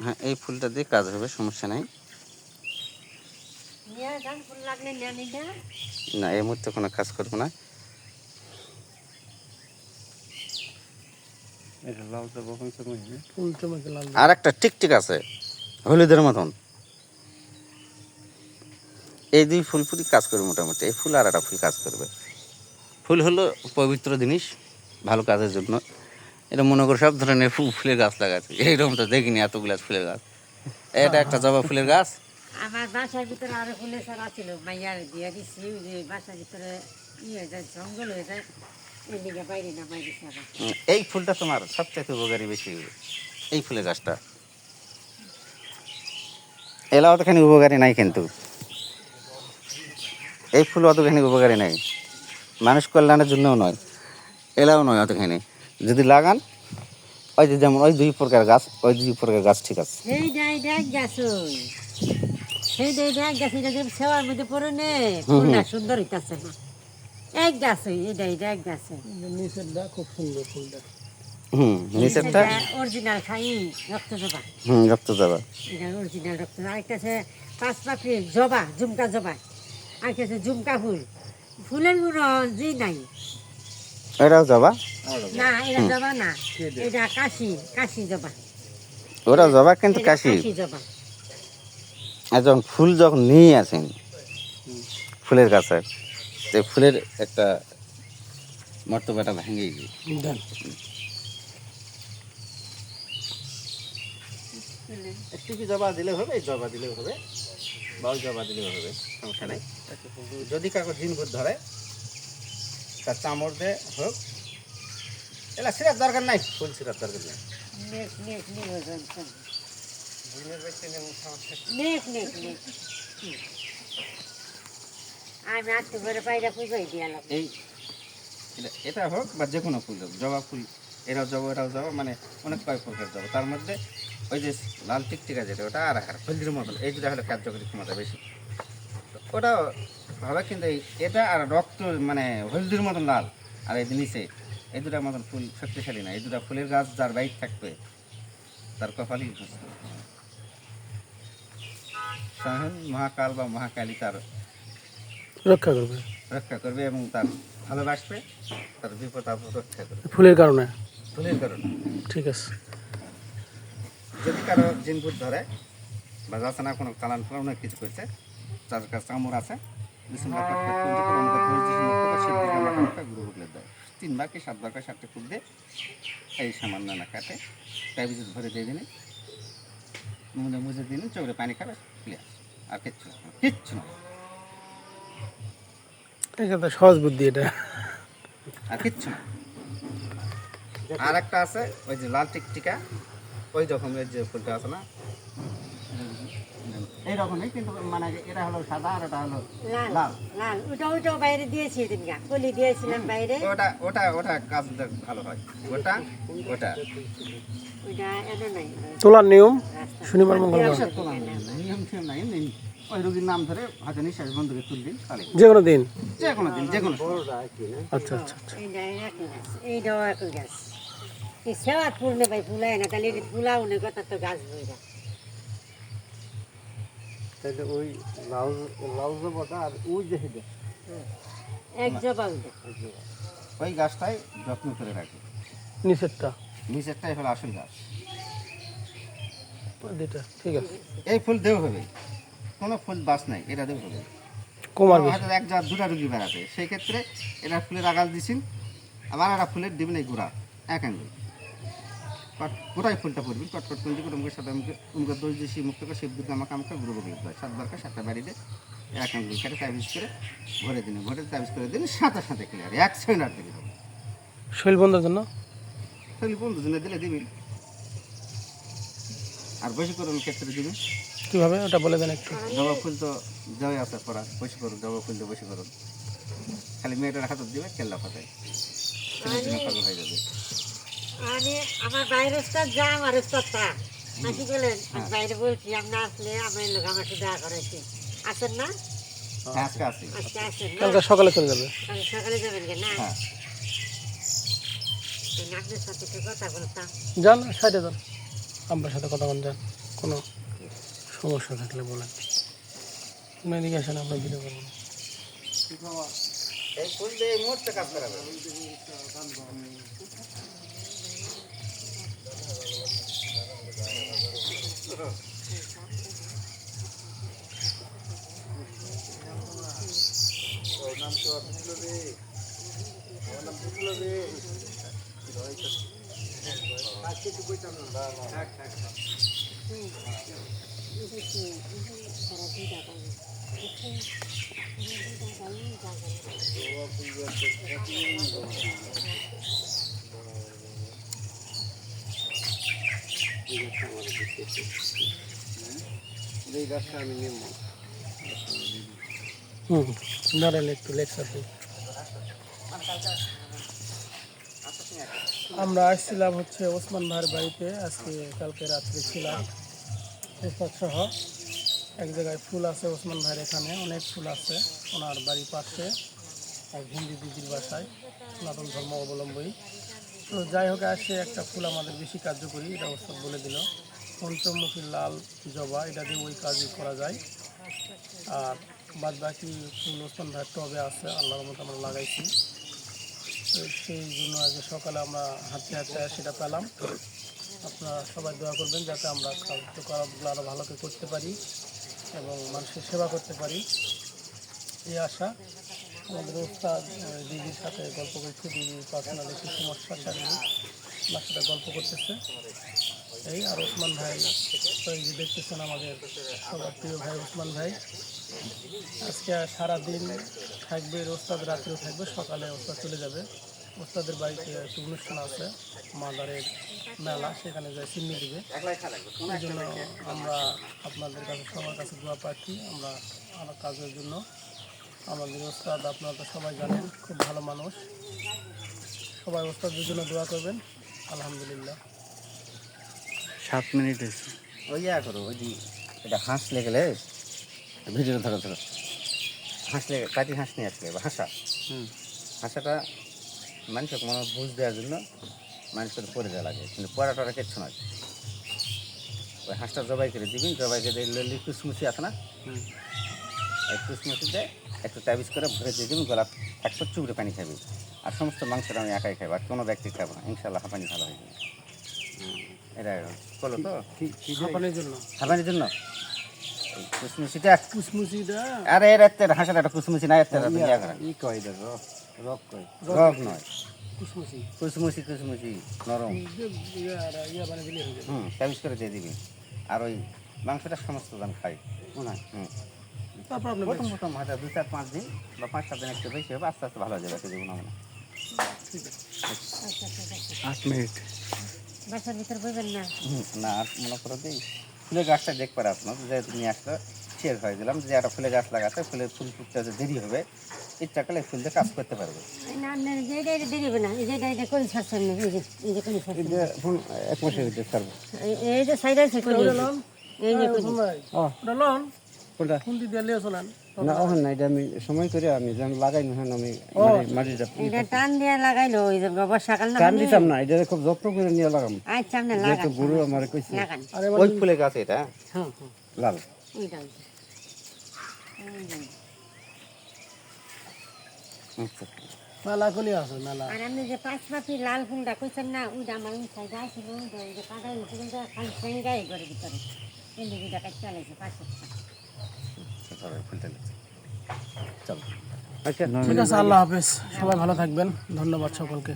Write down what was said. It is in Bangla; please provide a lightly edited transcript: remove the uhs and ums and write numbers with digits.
হ্যাঁ, এই ফুলটা দিয়ে কাজ হবে, সমস্যা নাই। না, এই মুহূর্তে কোনো কাজ করবো না। আর একটা টিকটিক আছে হলুদের মতন, এই দুই ফুল ফুলই কাজ করবে মোটামুটি। এই ফুল আর একটা ফুল কাজ করবে। ফুল হলো পবিত্র জিনিস, ভালো কাজের জন্য। এটা মনে করো সব ধরনের ফুলের গাছ লাগাচ্ছে, এইরকম তো দেখিনি এতগুলা ফুলের গাছ। এটা একটা জবা ফুলের গাছ। আমার বাসার ভিতরে আরো ফুলের চারা ছিল, মাইয়ার দিয়ে দিচ্ছি। বাসার ভিতরে হয়ে যায়, জঙ্গল হয়ে যায়, এদিকে বাইরে না বাইরে ছাড়া। এই ফুলটা তোমার সবচেয়ে উপকারী বেশি, এই ফুলের গাছটা। এলা অতখানি উপকারী নাই, কিন্তু এই ফুল অতখানি উপকারী নাই, মানুষ কল্যাণের জন্যও নয়, এলাও নয় অতখানি। যদি লাগান ওই যে যেমন ওই দুই প্রকার গাছ, ওই দুই প্রকার গাছ ঠিক আছে। সেই ডাইডাক গাছ, সেই ডাইডাক গাছ, এটা যে সেওয়ার মধ্যে পড়ে নে, ফুলটা সুন্দর হইতাছে না। এক গাছ, এই ডাইডাক গাছ, নিচেরটা খুব সুন্দর ফুলটা। নিচেরটা অরিজিনাল খাই রক্ত জবা। রক্ত জবা, এটা অরিজিনাল রক্ত। আরেকটা আছে পাঁচ পাপড়ি জবা, ঝুমকা জবা। আরেকটা আছে ঝুমকা ফুল, ফুলের কোনো জি নাই। এটাও জবা না, এটা জবা না, এটা কাশি, কাশি জবা। ওরা জবা, কিন্তু কাশি। জবা যখন ফুল যখন নিয়ে আসেন ফুলের গাছে, তো ফুলের একটা মর্তবাটা ভেঙে গিয়ে একটু কি জবা দিলে হবে, জবা দিলেও হবে, বল জবা দিলেও হবে, সমস্যা নেই। যদি কাগজ জিনভূত ধরে তার চামড় দিয়ে হোক, এলা সিরাপ দরকার নাই, ফুল সিরাপ দরকার নাই। আমি আজকে ঘরে পায়রা পুজোই দিয়ালাম। এই এটা হোক বা যে কোনো ফুল হোক, জবা ফুল এরাও জবা, এটাও জবা, মানে অনেক কয়েক প্রকার জবা। তার মধ্যে ওই যে লাল টিকটিকা যেটা, ওটা আর হলদির মতন, এই দুটা হলো কার্যকরী ক্ষমতা বেশি, ওটাও হবে। কিন্তু এটা আর রক্ত মানে হলদির মতন লাল, আর এই নিচে এই দুটার মতন ফুল শক্তিশালী না। এই দুটা ফুলের গাছ যার বাইক থাকবে তার কপালই স্বয়ং মহাকাল বা মহাকালী তার রক্ষা করবে, রক্ষা করবে এবং তার ভালোবাসবে, তার বিপদ আপদ রক্ষা করবে ফুলের কারণে। ফুলের কারণে। ঠিক আছে। যদি কারো জিনভূত ধরে বা যাচ্ছে না, কোনো চালান ফলান অনেক কিছু করছে, যার কাছে চামড় আছে, 3 কি 7 বার 7টা ফুল দিয়ে এই সামান্য না কাটে কাবিজ ভরে দিয়ে দিন, মুখে মুছে দিন, চোখে পানি খাবে, ক্লিয়ার। আর কিচ্ছু না, কিচ্ছু না, এটা সহজ বুদ্ধি, এটা আর কিচ্ছু না। আর একটা আছে ওই যে লাল টিকটিকা, ওই রকমের যে ফুলটা আছে না, এইরকমই, কিন্তু মানে এটা হলো সাদা আর এটা হলো লাল। লাল ওটাও বাইরে দিয়েছি, কলি দিয়েছিলাম বাইরে। ওটা ওটা ওটা কাজ ভালো হয়, ওটা ওটা ওইটা এনে নাই তোলার নিয়ম শনিবার মঙ্গলবার, নিয়ম টিয়ম নাই। ওই রোগীর নাম ধরে হয়তো নিঃশ্বাস বন্ধ করে তুলবি, তাহলে যে কোনো দিন, যে কোনো দিন, যে কোনো আচ্ছা আচ্ছা আচ্ছা। এইটাও একই গাছ। এই সেবা ফুলনে ভাই ফুলায় না, তাহলে ফুলাও নেই, কথা তো গাছ বই না। তাহলে ওই লাউ লাউ জবাটা আর ওই যে এক জবা ওই গাছটাই যত্ন করে রাখে। নিচেরটা, নিচেরটাই হলো আসল গাছ। দুটা ঠিক আছে। এই ফুল দেও হবে, কোনো ফুল বাস নাই, এটা দেও হবে। কুমার হয়তো এক জাত দুটা রুগী বেড়াতে, সেই ক্ষেত্রে এটা ফুলের আগাল দিছেন, আবার একটা ফুলের দিবেন এই গোড়া এক আঙ্গুল, গোটাই ফুলটা পড়বি, কটকট করে দিবি, মুখের সাথে মুখের দোষ দিয়েছি, মুখ থেকে শিব দুর্গা মাখা মুখে গুঁড়ো গুঁড়ো দেয় 7 বার 7টা বাড়িতে এক আঙ্গুল কেটে তাবিজ করে ভরে দিন, ভরে তাবিজ করে দিন, সাথে সাথে ক্লিয়ার, 1 সেকেন্ড আর দিবি। শৈল বন্ধের জন্য তাহলে বন্ধু জন্য দিলে দিবি, আর বেশি করে ক্ষেত্রে দিবি। কীভাবে ওটা বলে দেন একটু। জবা ফুল তো দেওয়াই আছে পড়া, বেশি করুন জবা ফুল তো বেশি করুন, খালি মেয়েটার হাতত দিবে, কেল্লা ফাটায় পাগল হয়ে যাবে। আমি আমার বাইরের যা আমার তা নাকি বলেন, বাইরে বলছি আমরা আসলে আমার লোক আমার সাথে দেখা করাইছি, আসেন না? আজকে আসি, আজকে আসেন না? কালকে সকালে চলে যাবে। কালকে সকালে যাবেন কেন? না হ্যাঁ আপনার সাথে একটু কথা বলতাম। যান সাইডে যান, আমার সাথে কথা বল, যান। কোনো সমস্যা থাকলে বলেন। এদিকে আসেন, আমরা ভিডিও করবো। এই ফুল দিয়ে এই মুহূর্তে কাজ করাবে। এই গাছটা আমি নেব। ধরেন একটু লেকচার দিই। আমরা আসছিলাম হচ্ছে ওসমান ভাইয়ের বাড়িতে, আজকে কালকে রাত্রে ছিলাম সহ। এক জায়গায় ফুল আছে ওসমান ভাইয়ের, এখানে অনেক ফুল আছে ওনার বাড়ির পাশে, এক হিন্দি দিদির বাসায়, সনাতন ধর্ম অবলম্বী। তো যাই হোক, আসে একটা ফুল আমাদের বেশি কার্যকরী, এটা ওস্তাদ বলে দিল, পঞ্চমুখী লাল জবা, এটা দিয়ে ওই কাজই করা যায়। আর বাদ বাকি ফুল ওসমান ভাইয়ের টবে আছে, আল্লাহর মতো আমরা লাগাইছি। তো সেই জন্য আজকে সকালে আমরা হাঁটতে হাঁটতে সেটা পেলাম। আপনারা সবাই দোয়া করবেন যাতে আমরা কার্যকলাপগুলো আরও ভালো করে করতে পারি এবং মানুষের সেবা করতে পারি, এই আশা। আমাদের ওস্তাদ দিদির সাথে গল্প করছে, দিদির পার্সোনাল একটু সমস্যা শারীরিক, আমার সাথে গল্প করতেছে এই। আর ওসমান ভাই তো এই যে দেখতেছেন আমাদের সবার প্রিয় ভাই ওসমান ভাই, আজকে সারাদিন থাকবে, ওস্তাদ রাত্রেও থাকবে, সকালে ওস্তাদ চলে যাবে। ওস্তাদের বাড়িতে একটু অনুষ্ঠান আছে, মাদারের মেলা, সেখানে যায় চিমনি দিবে। এই জন্য আমরা আপনাদের কাছে সবার কাছে দোয়া পাচ্ছি আমরা আমার কাজের জন্য। আমাদের ওস্তাদ আপনারা তো সবাই জানেন, খুব ভালো মানুষ, সবাই ওস্তাদের জন্য দোয়া করবেন। আলহামদুলিল্লাহ। 7 মিনিট হয়েছে। ওই করো, ওই যে এটা হাঁস লেগেলে ভিডিও ধরো ধরো, হাঁস লেগে কাটি হাঁস নিয়ে আসলে বা হাঁসা, হাঁসাটা মানুষের মনে বুঝ দেওয়ার জন্য মানুষের পরে দেওয়া লাগে, কিন্তু পড়াটা কিচ্ছু নয়। ওই হাঁসটা জবাই করে দিবি, জবাই করে দিলে কুচমুচি আছে না, এই কুচমুচিতে একটু তাবিজ করে ভরে দিয়ে দিবি, গলা এক চুপড়ে পানি খাবি। আর সমস্ত মাংসটা আমি একাই খাবো, আর কোনো ব্যক্তি খাবো না, ইনশাল্লাহ হাঁপানি ভালো হয়ে যাবে। এটা বলো তো হাঁপানির জন্য হাঁপানির জন্য এই কুচমুচিটা, কুচমুচিটা আরে এর এত্তের হাঁসাটা একটা কুচমুচি না, এত্তের ইয়া করা ই কয় দেখো, রক কয়। রগ নয়, কুচমুচি কুচমুচি কুচমুচি নরম। ইয়া বানিয়ে দিলে হয়ে যাবে। তাবিজ করে দিয়ে দিবি। আর ওই মাংসটা সমস্ত জন খাই। তারপর আপনি প্রথম প্রথম হয়তো 2-4-5 দিন বা 5-7 দিন একটু বেশি হবে, আস্তে আস্তে ভালো হয়ে যাবে, একটা জীবন হবে না। 8 মিনিট। বাসার ভিতর বইবেন না। না আর মনে করো যে ফুলের গাছটা দেখতে পারে আপনার, যে তুমি আসলে শেয়ার হয়ে দিলাম যে একটা ফুলের গাছ লাগাতে, ফুলের ফুল ফুটতে যে দেরি হবে, ইচ্ছা করলে ফুল দিয়ে কাজ করতে পারবে। না আপনার যে এটা দেরিবে না, এই যে এটা করে ছাড়ছেন না, এই যে করে ছাড়ছেন, এক মাসের ভিতরে ছাড়বো। এই যে সাইড আছে করে এই যে করে ভাই ওটা লন কোনটা? খুন্তি দিয়ে লিয়ে চলেন। না ওখানে না, এটা আমি সময় করে আমি যেন লাগাই না, আমি মাটিটা এটা টান দিয়ে লাগাইলো, ওই যে বর্ষাকাল না টান দিতাম না, এটা খুব যত্ন করে নিয়ে লাগাম। আচ্ছা আপনি যেহেতু লাগান গুরু আমার কইছে লাগান, আরে ওই ফুলের গাছ এটা হ্যাঁ লাল। ওইটা আচ্ছা, মেলা খুলি আছে মেলা। আর আপনি যে 5 পাপড়ি লাল ফুলটা কইছেন না, ওইটা আমার ওই সাইডে আসছিল, ওইটা ওই যে কাটা হয়েছে, কিন্তু খালি সেঙ্গাই করে ভিতরে এই দুইটা কাজ চালাইছে 5 ধরো ফুলটা নিচ্ছে। চলো। আচ্ছা ঠিক আছে, আল্লাহ হাফেজ, সবাই ভালো থাকবেন, ধন্যবাদ সকলকে।